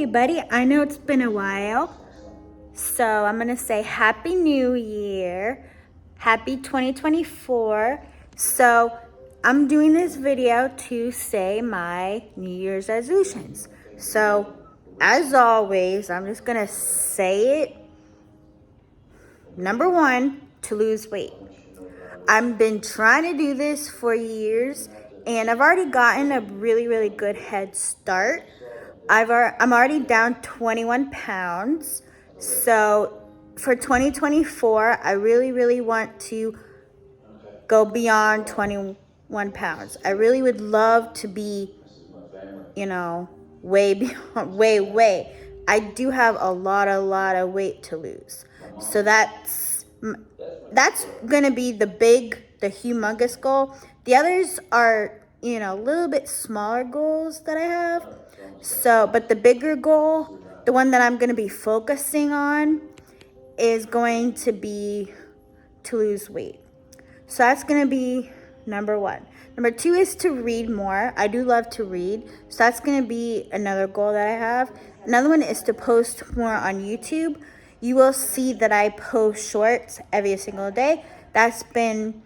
everybody. I know it's been a while, so I'm going to say Happy New Year. Happy 2024. So I'm doing this video to say my New Year's resolutions. So as always, I'm just going to say it. Number one, to lose weight. I've been trying to do this for years, and I've already gotten a really good head start. I'm already down 21 pounds. So for 2024, I really want to go beyond 21 pounds. I really would love to be, way beyond, way. I do have a lot of weight to lose. So that's gonna be the humongous goal. The others are, a little bit smaller goals that I have. So, but the bigger goal, the one that I'm gonna be focusing on, is going to be to lose weight. So that's gonna be number one. Number two is to read more. I do love to read. So that's gonna be another goal that I have. Another one is to post more on YouTube. You will see that I post shorts every single day. That's been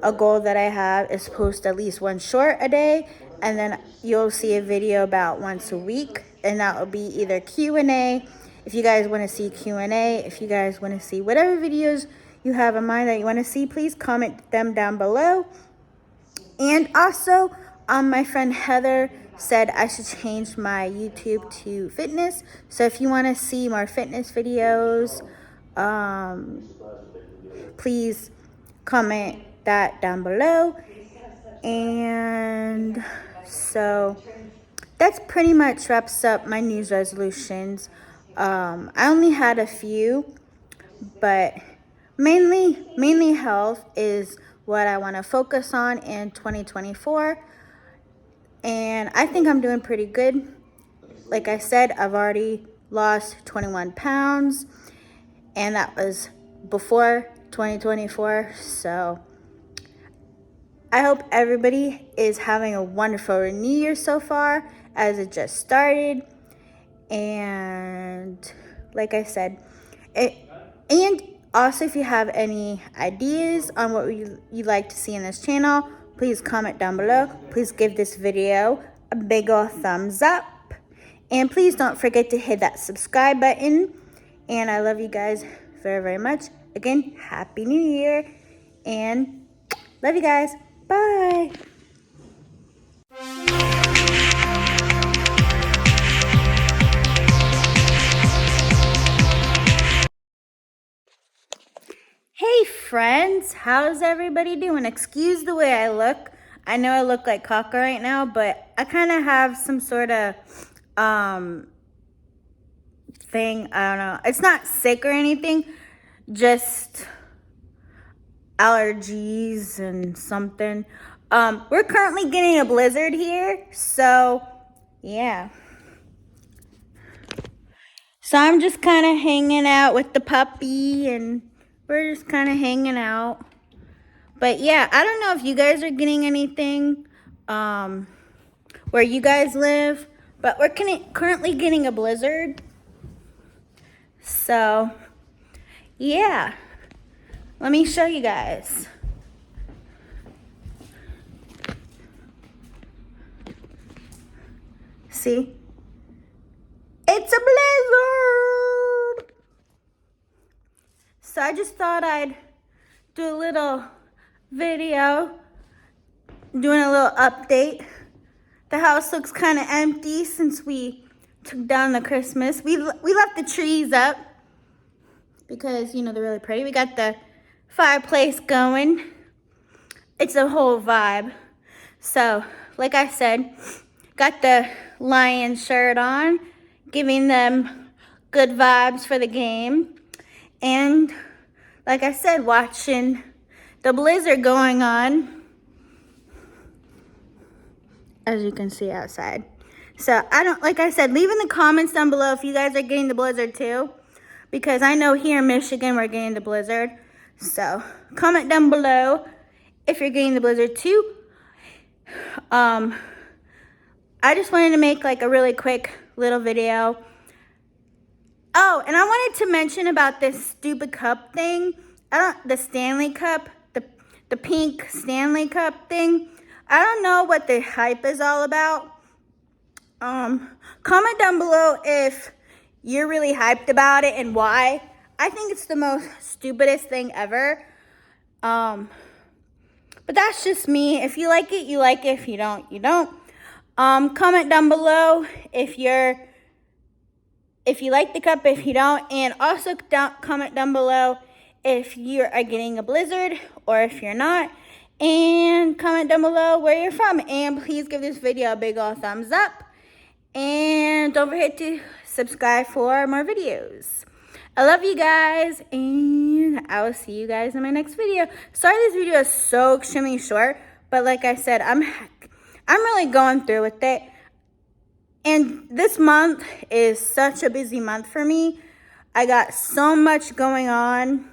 a goal that I have, is post at least one short a day. And then you'll see a video about once a week. And that will be either Q&A. If you guys want to see Q&A, if you guys want to see whatever videos you have in mind that you want to see, please comment them down below. And also, my friend Heather said I should change my YouTube to fitness. So if you want to see more fitness videos, please comment that down below. And so that's pretty much wraps up my New Year's resolutions. I only had a few, but mainly health is what I want to focus on in 2024. And I think I'm doing pretty good. Like I said, I've already lost 21 pounds, and that was before 2024. So I hope everybody is having a wonderful New Year so far, as it just started. And like I said, and also, if you have any ideas on what you'd like to see in this channel, please comment down below. Please give this video a big ol' thumbs up. And please don't forget to hit that subscribe button. And I love you guys very much. Again, Happy New Year. And love you guys. Bye. Hey friends, how's everybody doing? Excuse the way I look. I know I look like caca right now, but I kind of have some sort of thing. I don't know. It's not sick or anything, just allergies and something. We're currently getting a blizzard here, so yeah. So I'm just kind of hanging out with the puppy, and we're just kind of hanging out. But yeah, I don't know if you guys are getting anything where you guys live, but we're currently getting a blizzard. So yeah, let me show you guys. See? It's a blizzard! So I just thought I'd do a little video, doing a little update. The house looks kind of empty since we took down the Christmas. We left the trees up because, they're really pretty. We got the fireplace going. It's a whole vibe. So, like I said, got the Lions shirt on, giving them good vibes for the game. And like I said, watching the blizzard going on, as you can see outside. So like I said, leave in the comments down below if you guys are getting the blizzard too, because I know here in Michigan we're getting the blizzard. So comment down below if you're getting the blizzard too. I just wanted to make like a really quick little video Oh, and I wanted to mention about this stupid cup thing. The Stanley Cup, the pink Stanley Cup thing. I don't know what the hype is all about. Comment down below if you're really hyped about it and why. I think it's the most stupidest thing ever. But that's just me. If you like it, you like it. If you don't, you don't. Comment down below if you like the cup, if you don't, and also comment down below if you are getting a blizzard or if you're not, and comment down below where you're from, and please give this video a big old thumbs up, and don't forget to subscribe for more videos. I love you guys, and I will see you guys in my next video. Sorry this video is so extremely short, but like I said, I'm really going through with it. And this month is such a busy month for me. I got so much going on.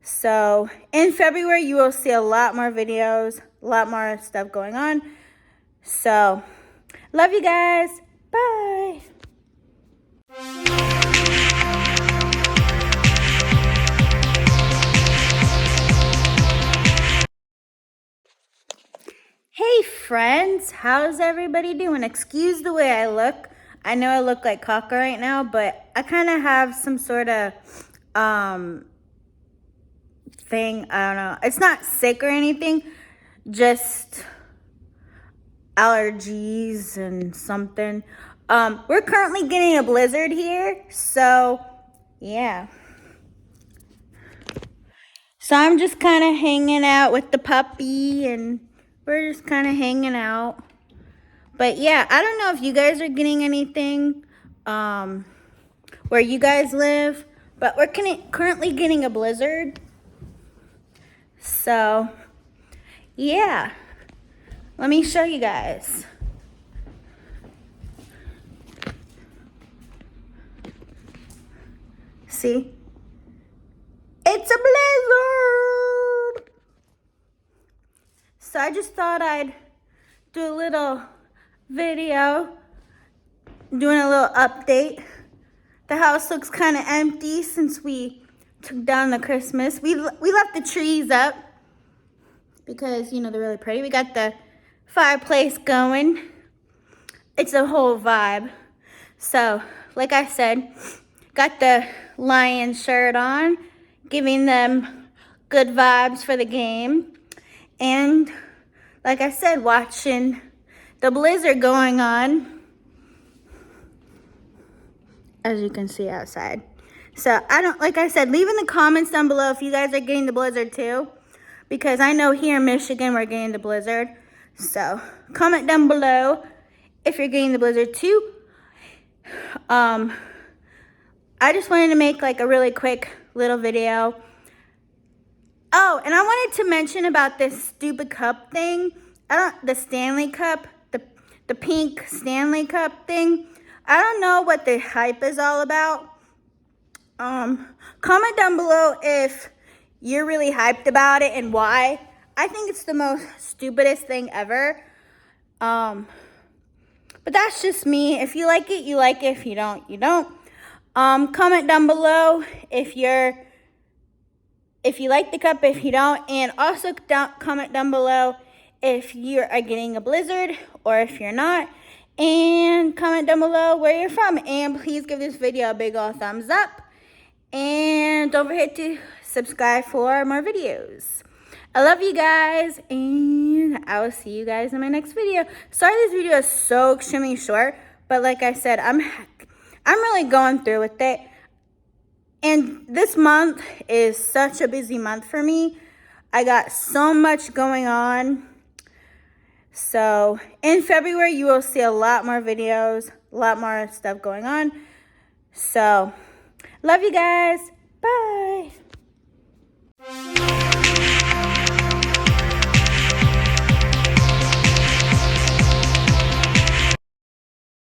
So in February, you will see a lot more videos, a lot more stuff going on. So love you guys. Bye. Hey friends, how's everybody doing? Excuse the way I look. I know I look like caca right now, but I kind of have some sort of thing. I don't know. It's not sick or anything, just allergies and something. We're currently getting a blizzard here, so yeah. So I'm just kind of hanging out with the puppy, and we're just kind of hanging out. But yeah, I don't know if you guys are getting anything where you guys live, but we're currently getting a blizzard. So yeah, let me show you guys. See? It's a blizzard! So I just thought I'd do a little video, doing a little update. The house looks kind of empty since we took down the Christmas. We left the trees up because, you know, they're really pretty. We got the fireplace going. It's a whole vibe. So, like I said, got the Lions shirt on, giving them good vibes for the game. And like I said, watching the blizzard going on, as you can see outside. So like I said, leave in the comments down below if you guys are getting the blizzard too, because I know here in Michigan we're getting the blizzard. So comment down below if you're getting the blizzard too. I just wanted to make like a really quick little video. Oh, and I wanted to mention about this stupid cup thing. The Stanley Cup, the pink Stanley Cup thing. I don't know what the hype is all about. Comment down below if you're really hyped about it and why. I think it's the most stupidest thing ever. But that's just me. If you like it, you like it. If you don't, you don't. Comment down below if you like the cup, if you don't, and also comment down below if you are getting a blizzard or if you're not, and comment down below where you're from, and please give this video a big old thumbs up, and don't forget to subscribe for more videos. I love you guys, and I will see you guys in my next video. Sorry this video is so extremely short, but like I said, I'm really going through with it. And this month is such a busy month for me. I got so much going on. So in February, you will see a lot more videos, a lot more stuff going on. So love you guys. Bye.